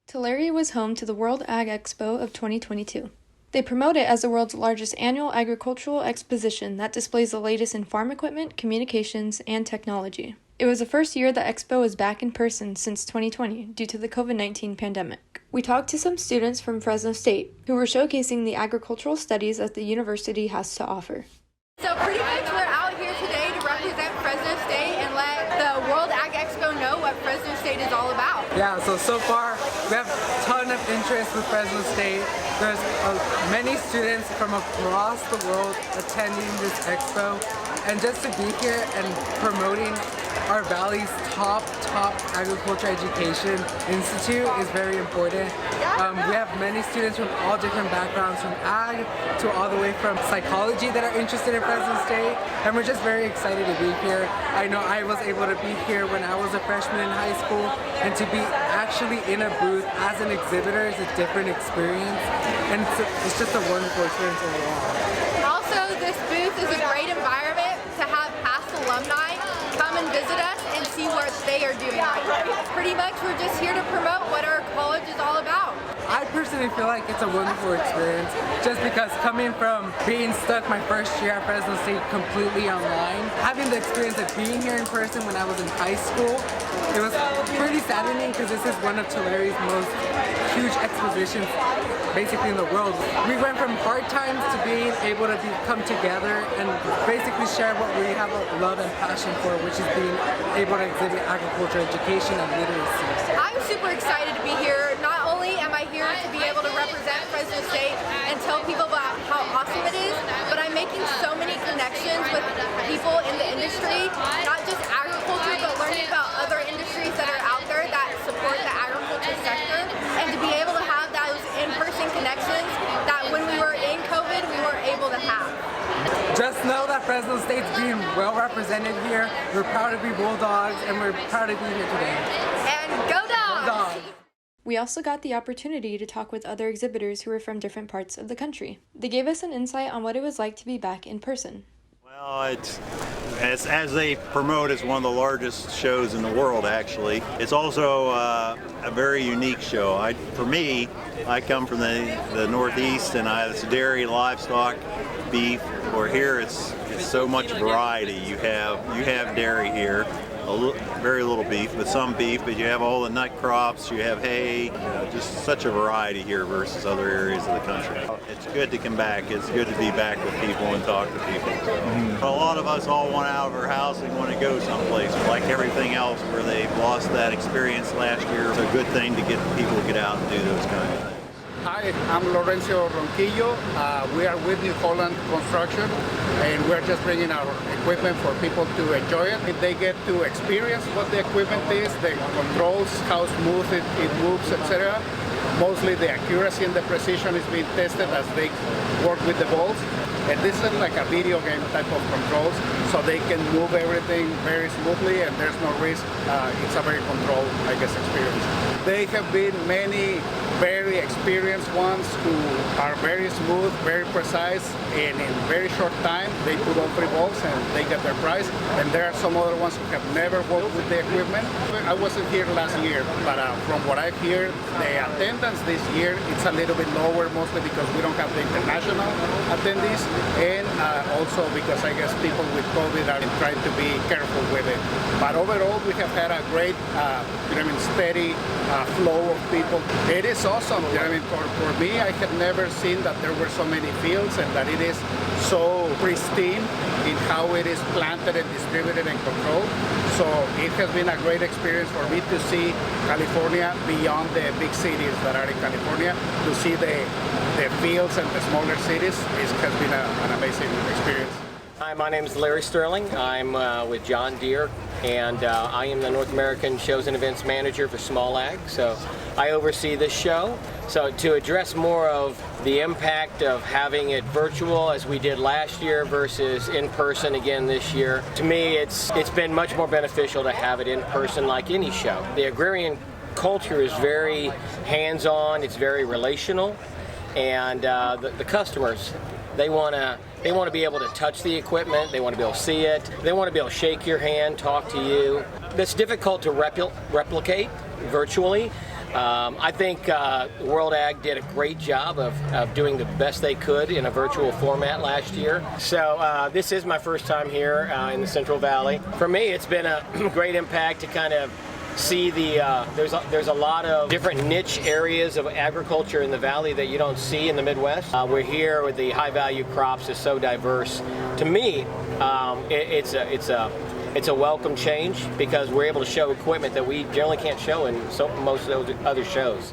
Tulare was home to the World Ag Expo of 2022. They promote it as the world's largest annual agricultural exposition that displays the latest in farm equipment, communications, and technology. It was the first year the expo was back in person since 2020 due to the COVID-19 pandemic. We talked to some students from Fresno State who were showcasing the agricultural studies that the university has to offer. So pretty much we're out here today to represent Fresno State and let the World Ag Expo know what Fresno State is all about. Yeah, so far we have a ton of interest with Fresno State. There's many students from across the world attending this expo, and just to be here and promoting our Valley's top agriculture education institute is very important. We have many students from all different backgrounds, from ag to all the way from psychology, that are interested in Fresno State, and we're just very excited to be here. I know I was able to be here when I was a freshman in high school, and to be actually in a booth as an exhibitor is a different experience, and it's just a wonderful experience overall. Also, this booth is a great environment to have past alumni come and visit us and see what they are doing right now. Pretty much we're just here to promote what our college is all about. I personally feel like it's a wonderful experience, just because coming from being stuck my first year at Fresno State completely online, having the experience of being here in person when I was in high school, it was pretty saddening because this is one of Tulare's most huge expositions basically in the world. We went from hard times to being able to come together and basically share what we have a love and passion for, which is being able to exhibit agriculture, education, and literacy. I'm super excited to be here. Not only am I here to be able to represent Fresno State and tell people about how awesome it is, but I'm making so many connections with people in the industry, not just agriculture, but learning about other industries that are out there that support the agriculture sector, and to be able to have those in-person connections that when we were in COVID, we weren't able to have. Just know that Fresno State's being well represented here. We're proud to be Bulldogs, and we're proud to be here today. And go Dogs! Go Dogs! We also got the opportunity to talk with other exhibitors who were from different parts of the country. They gave us an insight on what it was like to be back in person. Well, it's as they promote, it's one of the largest shows in the world, actually. It's also a very unique show. For me, I come from the Northeast, and it's dairy, livestock, beef. Where here, it's so much variety. You have dairy here. Very little beef, but some beef, but you have all the nut crops, you have hay, just such a variety here versus other areas of the country. It's good to come back. It's good to be back with people and talk to people. A lot of us all want out of our house and want to go someplace, like everything else, where they've lost that experience last year. It's a good thing to get people to get out and do those kind of things. Hi, I'm Lorenzo Ronquillo. We are with New Holland Construction, and we're just bringing our equipment for people to enjoy it. They get to experience what the equipment is, the controls, how smooth it moves, etc. Mostly the accuracy and the precision is being tested as they work with the balls. And this is like a video game type of controls, so they can move everything very smoothly and there's no risk. It's a very controlled, experience. They have been many very experienced ones who are very smooth, very precise, and in very short time they put all 3 balls and they get their prize. And there are some other ones who have never worked with the equipment. I wasn't here last year, but from what I hear, the attendance this year it's a little bit lower, mostly because we don't have the international attendees, and also because I guess people with COVID are trying to be careful with it. But overall, we have had a great, steady flow of people. It is awesome. For me, I have never seen that there were so many fields and that it is so pristine in how it is planted and distributed and controlled. So it has been a great experience for me to see California beyond the big cities that are in California, to see the fields and the smaller cities. It has been an amazing experience. Hi, my name is Larry Sterling. I'm with John Deere, and I am the North American Shows and Events Manager for Small Ag. So I oversee this show. So to address more of the impact of having it virtual as we did last year versus in person again this year, to me it's been much more beneficial to have it in person like any show. The agrarian culture is very hands-on, it's very relational, and the customers, they want to be able to touch the equipment, they want to be able to see it, they want to be able to shake your hand, talk to you. That's difficult to replicate virtually, I think World Ag did a great job of doing the best they could in a virtual format last year. So this is my first time here in the Central Valley. For me, it's been a great impact to kind of see there's a lot of different niche areas of agriculture in the valley that you don't see in the Midwest. We're here with the high value crops is so diverse. To me, it's a welcome change because we're able to show equipment that we generally can't show in most of those other shows.